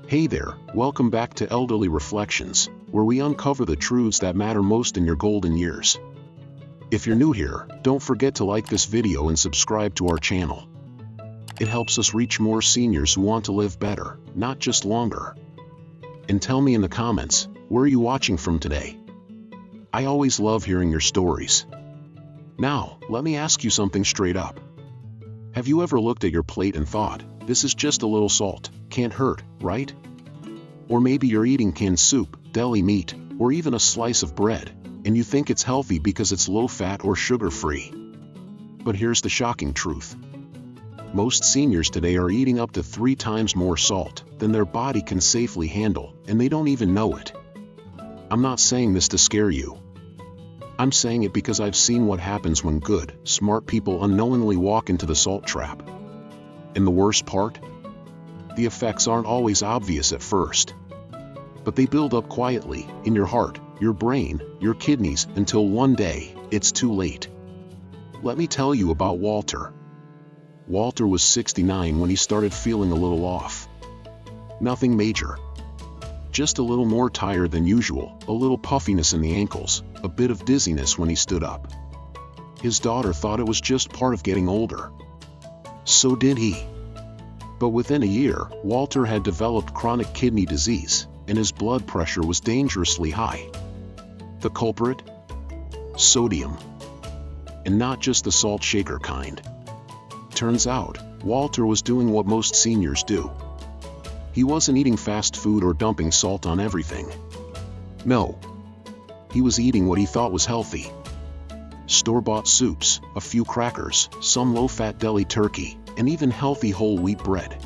Hey there, welcome back to Elderly Reflections, where we uncover the truths that matter most in your golden years. If you're new here, don't forget to like this video and subscribe to our channel. It helps us reach more seniors who want to live better, not just longer. And tell me in the comments, where are you watching from today? I always love hearing your stories. Now, let me ask you something straight up. Have you ever looked at your plate and thought, this is just a little salt, can't hurt, right? Or maybe you're eating canned soup, deli meat, or even a slice of bread, and you think it's healthy because it's low-fat or sugar-free. But here's the shocking truth. Most seniors today are eating up to 3 times more salt than their body can safely handle, and they don't even know it. I'm not saying this to scare you. I'm saying it because I've seen what happens when good, smart people unknowingly walk into the salt trap. And the worst part? The effects aren't always obvious at first. But they build up quietly, in your heart, your brain, your kidneys, until one day, it's too late. Let me tell you about Walter. Walter was 69 when he started feeling a little off. Nothing major. Just a little more tired than usual, a little puffiness in the ankles, a bit of dizziness when he stood up. His daughter thought it was just part of getting older. So did he. But within a year, Walter had developed chronic kidney disease, and his blood pressure was dangerously high. The culprit? Sodium. And not just the salt shaker kind. Turns out, Walter was doing what most seniors do. He wasn't eating fast food or dumping salt on everything. No. He was eating what he thought was healthy. Store-bought soups, a few crackers, some low-fat deli turkey, and even healthy whole wheat bread.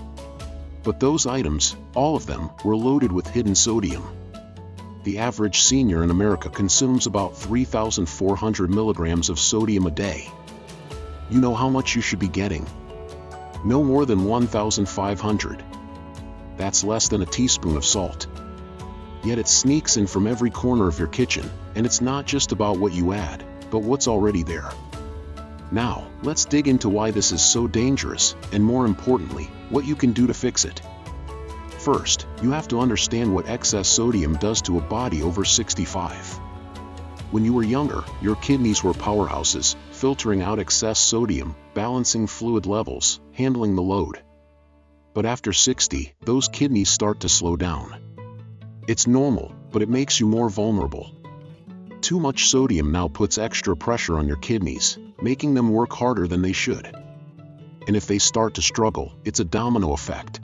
But those items, all of them, were loaded with hidden sodium. The average senior in America consumes about 3,400 milligrams of sodium a day. You know how much you should be getting? No more than 1,500. That's less than a teaspoon of salt. Yet it sneaks in from every corner of your kitchen, and it's not just about what you add, but what's already there. Now, let's dig into why this is so dangerous, and more importantly, what you can do to fix it. First, you have to understand what excess sodium does to a body over 65. When you were younger, your kidneys were powerhouses, filtering out excess sodium, balancing fluid levels, handling the load. But after 60, those kidneys start to slow down. It's normal, but it makes you more vulnerable. Too much sodium now puts extra pressure on your kidneys, making them work harder than they should. And if they start to struggle, it's a domino effect.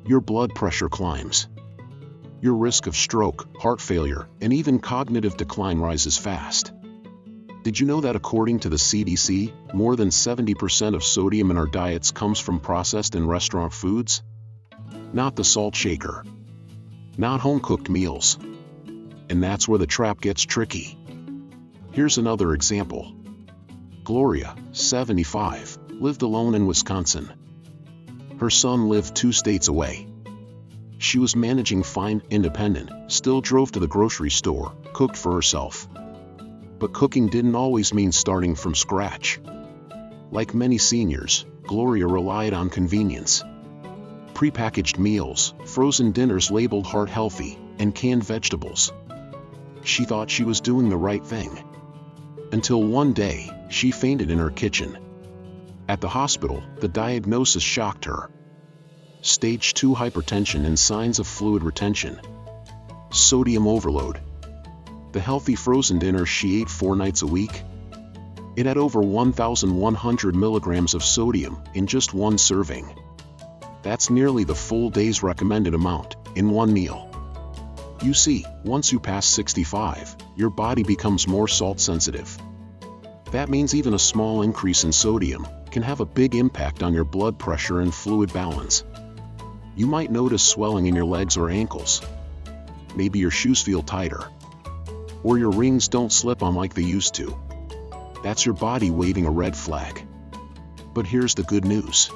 Your blood pressure climbs. Your risk of stroke, heart failure, and even cognitive decline rises fast. Did you know that according to the CDC, more than 70% of sodium in our diets comes from processed and restaurant foods? Not the salt shaker. Not home-cooked meals. And that's where the trap gets tricky. Here's another example. Gloria, 75, lived alone in Wisconsin. Her son lived 2 states away. She was managing fine, independent, still drove to the grocery store, cooked for herself. But cooking didn't always mean starting from scratch. Like many seniors, Gloria relied on convenience. Prepackaged meals, frozen dinners labeled heart healthy, and canned vegetables. She thought she was doing the right thing. Until one day, she fainted in her kitchen. At the hospital, the diagnosis shocked her. Stage 2 hypertension and signs of fluid retention. Sodium overload. The healthy frozen dinner she ate 4 nights a week? It had over 1,100 milligrams of sodium in just one serving. That's nearly the full day's recommended amount, in one meal. You see, once you pass 65, your body becomes more salt sensitive. That means even a small increase in sodium can have a big impact on your blood pressure and fluid balance. You might notice swelling in your legs or ankles. Maybe your shoes feel tighter. Or your rings don't slip on like they used to. That's your body waving a red flag. But here's the good news.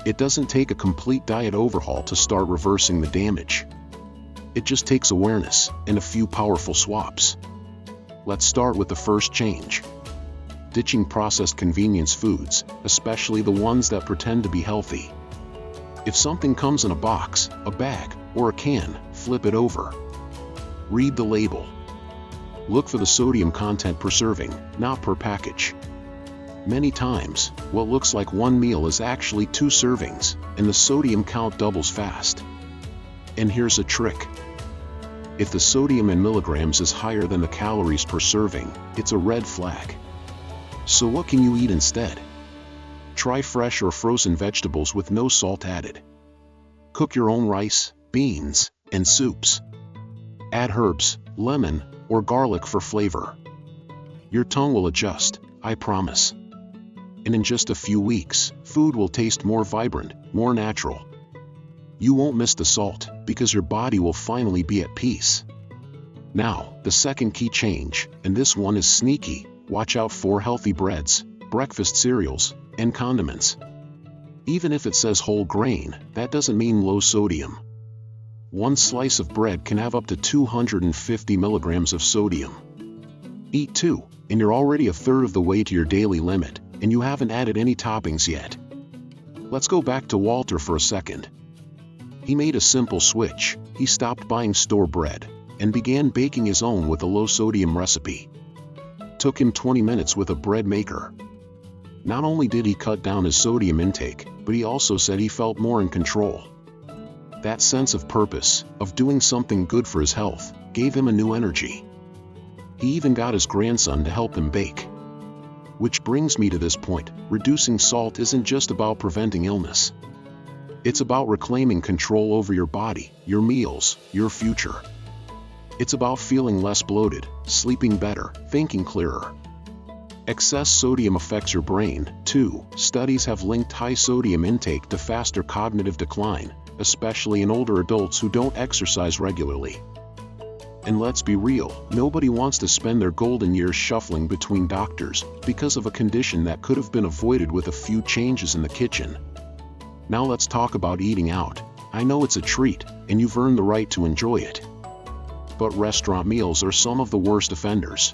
It doesn't take a complete diet overhaul to start reversing the damage. It just takes awareness and a few powerful swaps. Let's start with the first change. Ditching processed convenience foods, especially the ones that pretend to be healthy. If something comes in a box, a bag, or a can, flip it over. Read the label. Look for the sodium content per serving, not per package. Many times, what looks like one meal is actually 2 servings, and the sodium count doubles fast. And here's a trick. If the sodium in milligrams is higher than the calories per serving, it's a red flag. So what can you eat instead? Try fresh or frozen vegetables with no salt added. Cook your own rice, beans, and soups. Add herbs, lemon, or garlic for flavor. Your tongue will adjust, I promise. And in just a few weeks, food will taste more vibrant, more natural. You won't miss the salt, because your body will finally be at peace. Now, the second key change, and this one is sneaky: watch out for healthy breads, breakfast cereals, and condiments. Even if it says whole grain, that doesn't mean low sodium. One slice of bread can have up to 250 milligrams of sodium. Eat 2, and you're already a third of the way to your daily limit, and you haven't added any toppings yet. Let's go back to Walter for a second. He made a simple switch. He stopped buying store bread and began baking his own with a low-sodium recipe. Took him 20 minutes with a bread maker. Not only did he cut down his sodium intake, but he also said he felt more in control. That sense of purpose, of doing something good for his health, gave him a new energy. He even got his grandson to help him bake. Which brings me to this point: reducing salt isn't just about preventing illness. It's about reclaiming control over your body, your meals, your future. It's about feeling less bloated, sleeping better, thinking clearer. Excess sodium affects your brain, too. Studies have linked high sodium intake to faster cognitive decline, especially in older adults who don't exercise regularly. And let's be real, nobody wants to spend their golden years shuffling between doctors because of a condition that could have been avoided with a few changes in the kitchen. Now let's talk about eating out. I know it's a treat, and you've earned the right to enjoy it. But restaurant meals are some of the worst offenders.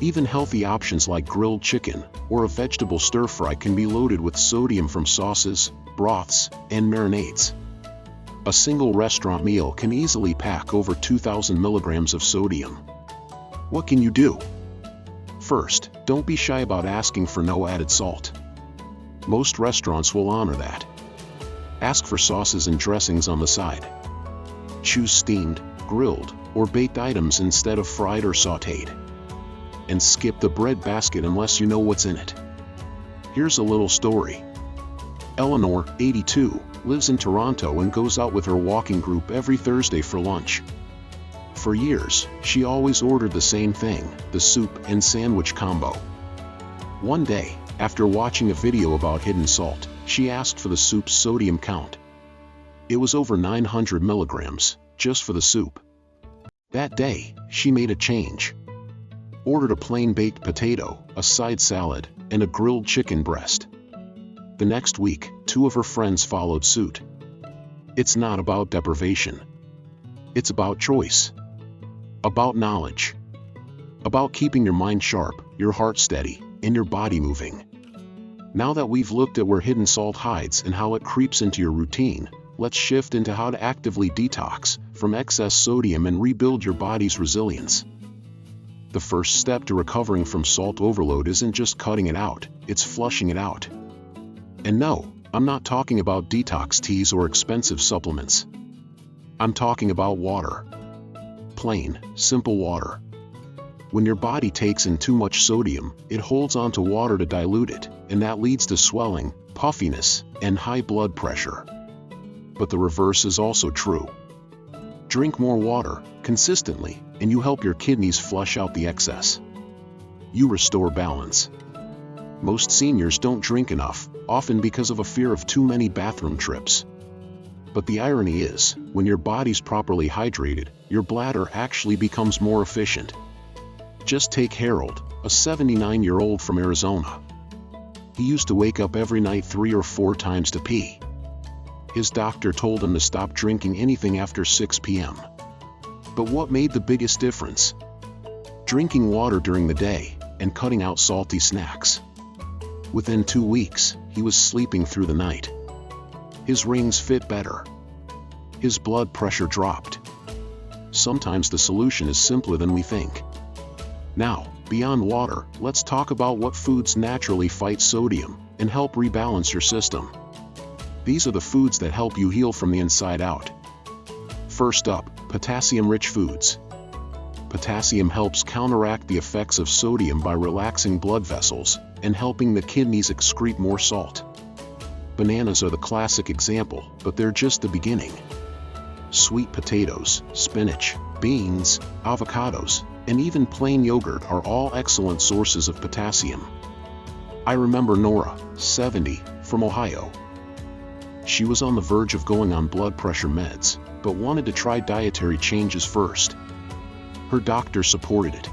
Even healthy options like grilled chicken or a vegetable stir-fry can be loaded with sodium from sauces, broths, and marinades. A single restaurant meal can easily pack over 2,000 milligrams of sodium. What can you do? First, don't be shy about asking for no added salt. Most restaurants will honor that. Ask for sauces and dressings on the side. Choose steamed, grilled, or baked items instead of fried or sautéed. And skip the bread basket unless you know what's in it. Here's a little story. Eleanor, 82, lives in Toronto and goes out with her walking group every Thursday for lunch. For years, she always ordered the same thing, the soup and sandwich combo. One day, after watching a video about hidden salt, she asked for the soup's sodium count. It was over 900 milligrams, just for the soup. That day, she made a change. Ordered a plain baked potato, a side salad, and a grilled chicken breast. The next week, 2 of her friends followed suit. It's not about deprivation. It's about choice. About knowledge. About keeping your mind sharp, your heart steady, and your body moving. Now that we've looked at where hidden salt hides and how it creeps into your routine, let's shift into how to actively detox from excess sodium and rebuild your body's resilience. The first step to recovering from salt overload isn't just cutting it out, it's flushing it out. And no, I'm not talking about detox teas or expensive supplements. I'm talking about water. Plain, simple water. When your body takes in too much sodium, it holds onto water to dilute it, and that leads to swelling, puffiness, and high blood pressure. But the reverse is also true. Drink more water, consistently, and you help your kidneys flush out the excess. You restore balance. Most seniors don't drink enough, often because of a fear of too many bathroom trips. But the irony is, when your body's properly hydrated, your bladder actually becomes more efficient. Just take Harold, a 79-year-old from Arizona. He used to wake up every night 3 or 4 times to pee. His doctor told him to stop drinking anything after 6 p.m. But what made the biggest difference? Drinking water during the day and cutting out salty snacks. Within 2 weeks, he was sleeping through the night. His rings fit better. His blood pressure dropped. Sometimes the solution is simpler than we think. Now, beyond water, let's talk about what foods naturally fight sodium and help rebalance your system. These are the foods that help you heal from the inside out. First up, potassium-rich foods. Potassium helps counteract the effects of sodium by relaxing blood vessels and helping the kidneys excrete more salt. Bananas are the classic example, but they're just the beginning. Sweet potatoes, spinach, beans, avocados, and even plain yogurt are all excellent sources of potassium. I remember Nora, 70, from Ohio. She was on the verge of going on blood pressure meds, but wanted to try dietary changes first. Her doctor supported it.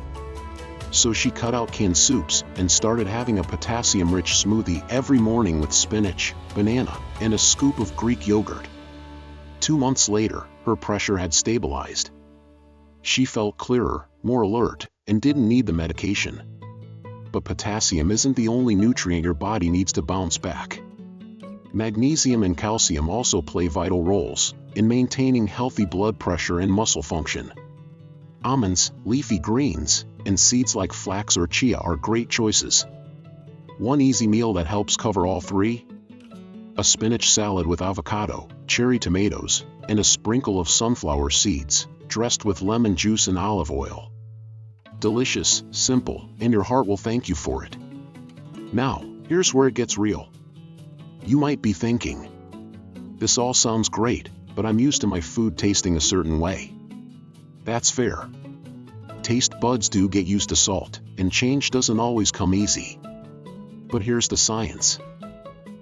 So she cut out canned soups and started having a potassium-rich smoothie every morning with spinach, banana, and a scoop of Greek yogurt. 2 months later, her pressure had stabilized. She felt clearer, more alert, and didn't need the medication. But potassium isn't the only nutrient your body needs to bounce back. Magnesium and calcium also play vital roles in maintaining healthy blood pressure and muscle function. Almonds, leafy greens, and seeds like flax or chia are great choices. One easy meal that helps cover all three? A spinach salad with avocado, cherry tomatoes, and a sprinkle of sunflower seeds, dressed with lemon juice and olive oil. Delicious, simple, and your heart will thank you for it. Now, here's where it gets real. You might be thinking, this all sounds great, but I'm used to my food tasting a certain way. That's fair. Taste buds do get used to salt, and change doesn't always come easy. But here's the science.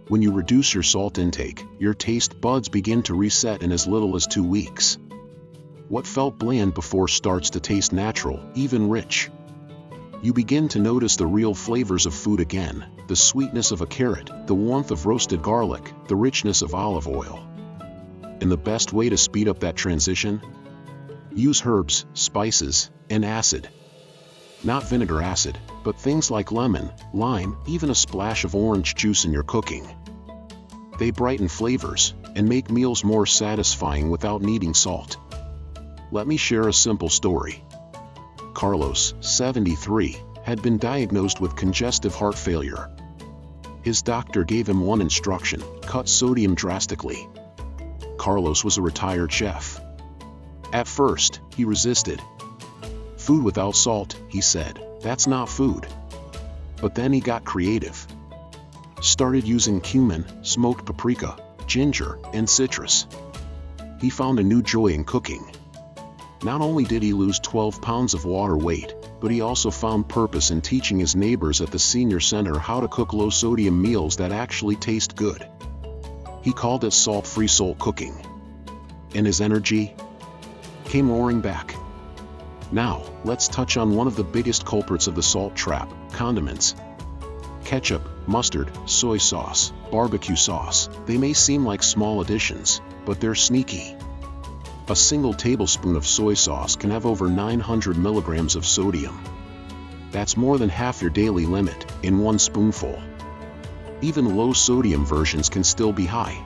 When you reduce your salt intake, your taste buds begin to reset in as little as 2 weeks. What felt bland before starts to taste natural, even rich. You begin to notice the real flavors of food again, the sweetness of a carrot, the warmth of roasted garlic, the richness of olive oil. And the best way to speed up that transition? Use herbs, spices, and acid. Not vinegar acid, but things like lemon, lime, even a splash of orange juice in your cooking. They brighten flavors and make meals more satisfying without needing salt. Let me share a simple story. Carlos, 73, had been diagnosed with congestive heart failure. His doctor gave him one instruction: cut sodium drastically. Carlos was a retired chef. At first, he resisted. Food without salt, he said, that's not food. But then he got creative. Started using cumin, smoked paprika, ginger, and citrus. He found a new joy in cooking. Not only did he lose 12 pounds of water weight, but he also found purpose in teaching his neighbors at the senior center how to cook low-sodium meals that actually taste good. He called it salt-free soul cooking. And his energy came roaring back. Now, let's touch on one of the biggest culprits of the salt trap: condiments. Ketchup, mustard, soy sauce, barbecue sauce. They may seem like small additions, but they're sneaky. A single tablespoon of soy sauce can have over 900 milligrams of sodium. That's more than half your daily limit in one spoonful. Even low-sodium versions can still be high.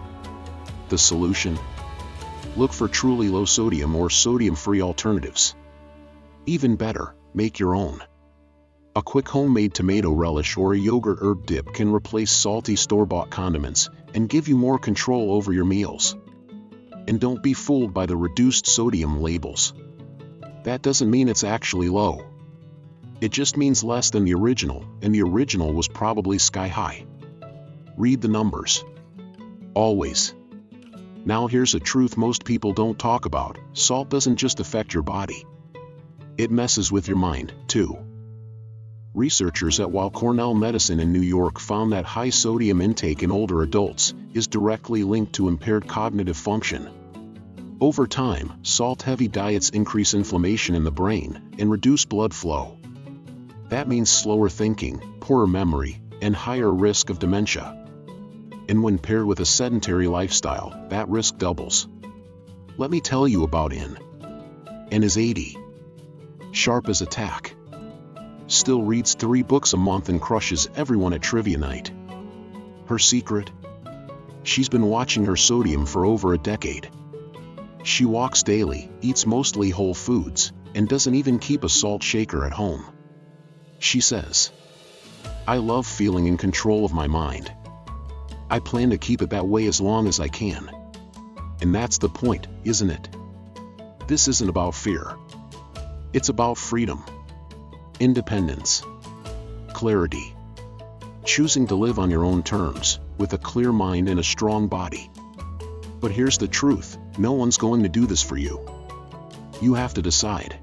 The solution? Look for truly low-sodium or sodium-free alternatives. Even better, make your own. A quick homemade tomato relish or a yogurt herb dip can replace salty store-bought condiments and give you more control over your meals. And don't be fooled by the reduced sodium labels. That doesn't mean it's actually low. It just means less than the original, and the original was probably sky high. Read the numbers. Always. Now here's a truth most people don't talk about: salt doesn't just affect your body. It messes with your mind, too. Researchers at Weill Cornell Medicine in New York found that high sodium intake in older adults is directly linked to impaired cognitive function. Over time, salt-heavy diets increase inflammation in the brain and reduce blood flow. That means slower thinking, poorer memory, and higher risk of dementia. And when paired with a sedentary lifestyle, that risk doubles. Let me tell you about N is 80. Sharp as a tack. Still reads 3 books a month and crushes everyone at trivia night. Her secret? She's been watching her sodium for over a decade. She walks daily, eats mostly whole foods, and doesn't even keep a salt shaker at home. She says, "I love feeling in control of my mind. I plan to keep it that way as long as I can." And that's the point, isn't it? This isn't about fear. It's about freedom, independence, clarity, choosing to live on your own terms, with a clear mind and a strong body. But here's the truth, no one's going to do this for you. You have to decide.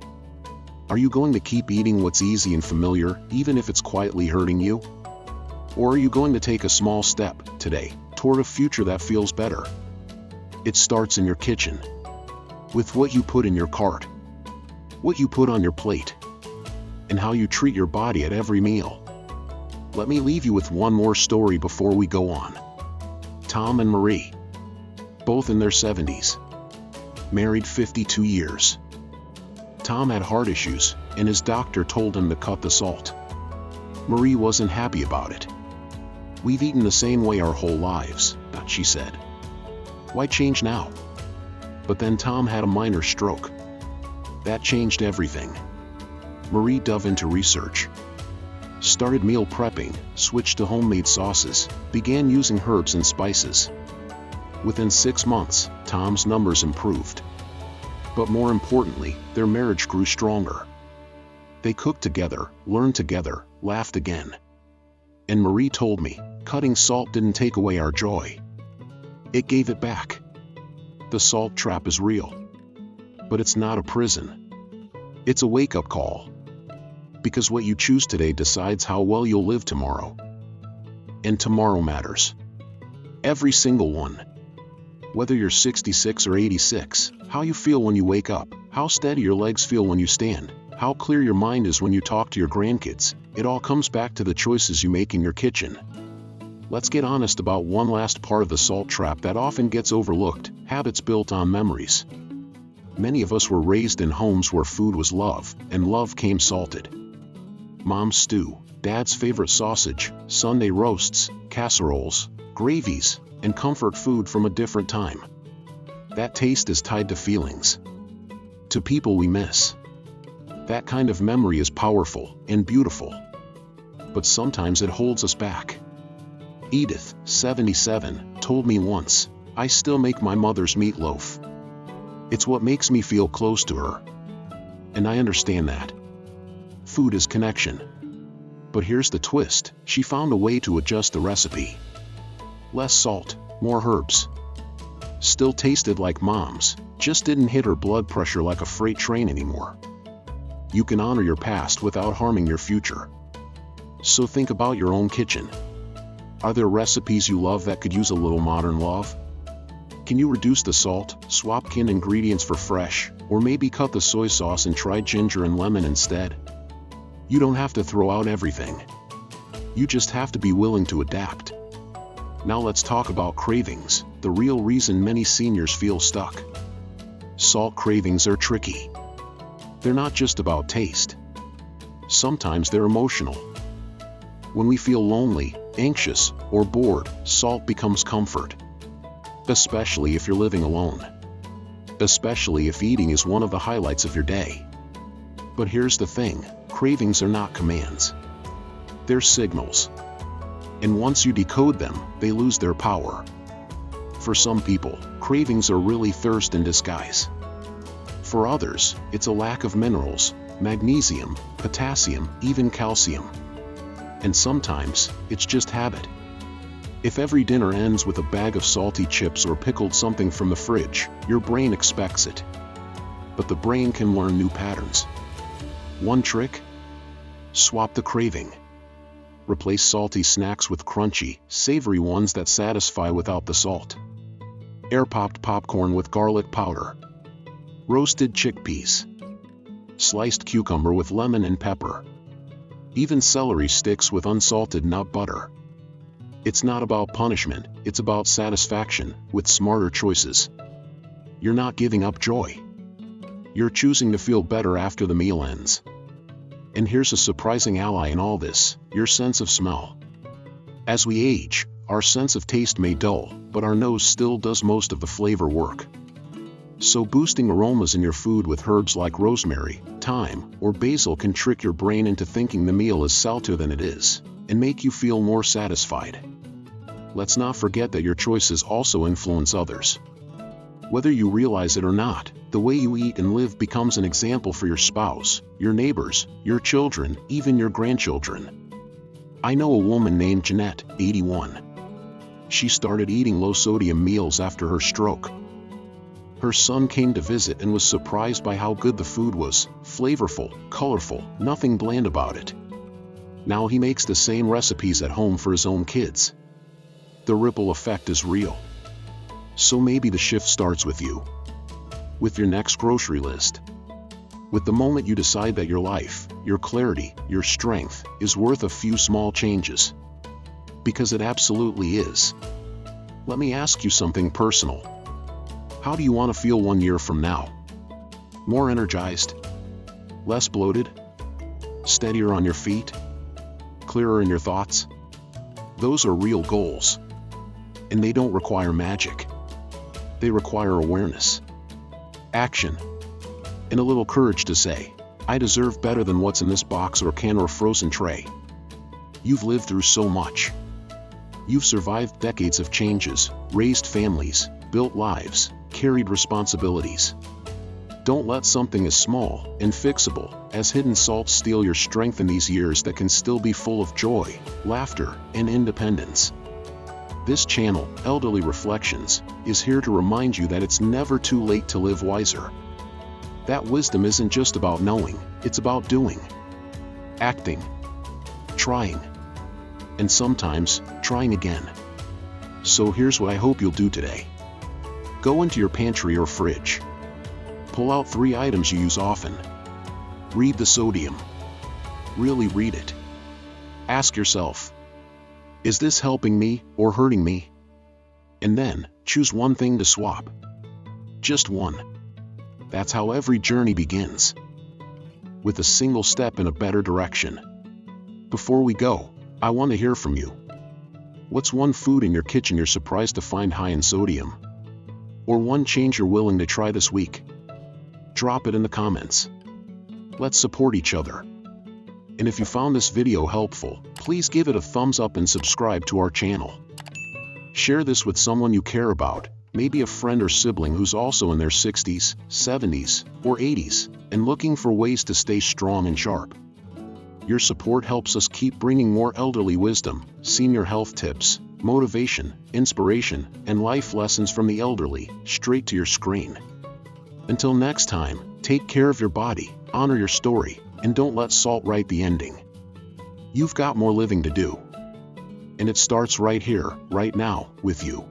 Are you going to keep eating what's easy and familiar, even if it's quietly hurting you? Or are you going to take a small step, today, toward a future that feels better? It starts in your kitchen, with what you put in your cart, what you put on your plate, and how you treat your body at every meal. Let me leave you with one more story before we go on. Tom and Marie, both in their 70s, married 52 years. Tom had heart issues, and his doctor told him to cut the salt. Marie wasn't happy about it. "We've eaten the same way our whole lives," she said. "Why change now?" But then Tom had a minor stroke. That changed everything. Marie dove into research, started meal prepping, switched to homemade sauces, began using herbs and spices. Within 6 months, Tom's numbers improved. But more importantly, their marriage grew stronger. They cooked together, learned together, laughed again. And Marie told me, cutting salt didn't take away our joy. It gave it back. The salt trap is real. But it's not a prison. It's a wake-up call. Because what you choose today decides how well you'll live tomorrow. And tomorrow matters. Every single one. Whether you're 66 or 86, how you feel when you wake up, how steady your legs feel when you stand, how clear your mind is when you talk to your grandkids, it all comes back to the choices you make in your kitchen. Let's get honest about one last part of the salt trap that often gets overlooked: habits built on memories. Many of us were raised in homes where food was love, and love came salted. Mom's stew, Dad's favorite sausage, Sunday roasts, casseroles, gravies, and comfort food from a different time. That taste is tied to feelings, to people we miss. That kind of memory is powerful and beautiful. But sometimes it holds us back. Edith, 77, told me once, "I still make my mother's meatloaf. It's what makes me feel close to her." And I understand that. Food is connection. But here's the twist, she found a way to adjust the recipe. Less salt, more herbs. Still tasted like Mom's, just didn't hit her blood pressure like a freight train anymore. You can honor your past without harming your future. So think about your own kitchen. Are there recipes you love that could use a little modern love? Can you reduce the salt, swap canned ingredients for fresh, or maybe cut the soy sauce and try ginger and lemon instead? You don't have to throw out everything. You just have to be willing to adapt. Now let's talk about cravings, the real reason many seniors feel stuck. Salt cravings are tricky. They're not just about taste. Sometimes they're emotional. When we feel lonely, anxious, or bored, salt becomes comfort. Especially if you're living alone. Especially if eating is one of the highlights of your day. But here's the thing, cravings are not commands. They're signals. And once you decode them, they lose their power. For some people, cravings are really thirst in disguise. For others, it's a lack of minerals, magnesium, potassium, even calcium. And sometimes, it's just habit. If every dinner ends with a bag of salty chips or pickled something from the fridge, your brain expects it. But the brain can learn new patterns. One trick? Swap the craving. Replace salty snacks with crunchy, savory ones that satisfy without the salt. Air-popped popcorn with garlic powder. Roasted chickpeas. Sliced cucumber with lemon and pepper. Even celery sticks with unsalted nut butter. It's not about punishment, it's about satisfaction, with smarter choices. You're not giving up joy. You're choosing to feel better after the meal ends. And here's a surprising ally in all this, your sense of smell. As we age, Our sense of taste may dull, but our nose still does most of the flavor work. So boosting aromas in your food with herbs like rosemary, thyme, or basil can trick your brain into thinking the meal is saltier than it is, and make you feel more satisfied. Let's not forget that your choices also influence others. Whether you realize it or not, the way you eat and live becomes an example for your spouse, your neighbors, your children, even your grandchildren. I know a woman named Jeanette, 81. She started eating low-sodium meals after her stroke. Her son came to visit and was surprised by how good the food was, flavorful, colorful, nothing bland about it. Now he makes the same recipes at home for his own kids. The ripple effect is real. So maybe the shift starts with you. With your next grocery list. With the moment you decide that your life, your clarity, your strength, is worth a few small changes. Because it absolutely is. Let me ask you something personal. How do you want to feel 1 year from now? More energized? Less bloated? Steadier on your feet? Clearer in your thoughts? Those are real goals. And they don't require magic. They require awareness, action, and a little courage to say, I deserve better than what's in this box or can or frozen tray. You've lived through so much. You've survived decades of changes, raised families, built lives, carried responsibilities. Don't let something as small and fixable as hidden salt steal your strength in these years that can still be full of joy, laughter, and independence. This channel, Elderly Reflections, is here to remind you that it's never too late to live wiser. That wisdom isn't just about knowing, it's about doing, acting, trying, and sometimes, trying again. So here's what I hope you'll do today. Go into your pantry or fridge. Pull out 3 items you use often. Read the sodium. Really read it. Ask yourself, is this helping me or hurting me? And then, choose one thing to swap. Just one. That's how every journey begins. With a single step in a better direction. Before we go, I want to hear from you. What's one food in your kitchen you're surprised to find high in sodium? Or one change you're willing to try this week? Drop it in the comments. Let's support each other. And if you found this video helpful, please give it a thumbs up and subscribe to our channel. Share this with someone you care about, maybe a friend or sibling who's also in their 60s, 70s, or 80s, and looking for ways to stay strong and sharp. Your support helps us keep bringing more elderly wisdom, senior health tips, motivation, inspiration, and life lessons from the elderly, straight to your screen. Until next time, take care of your body, honor your story, and don't let salt write the ending. You've got more living to do. And it starts right here, right now, with you.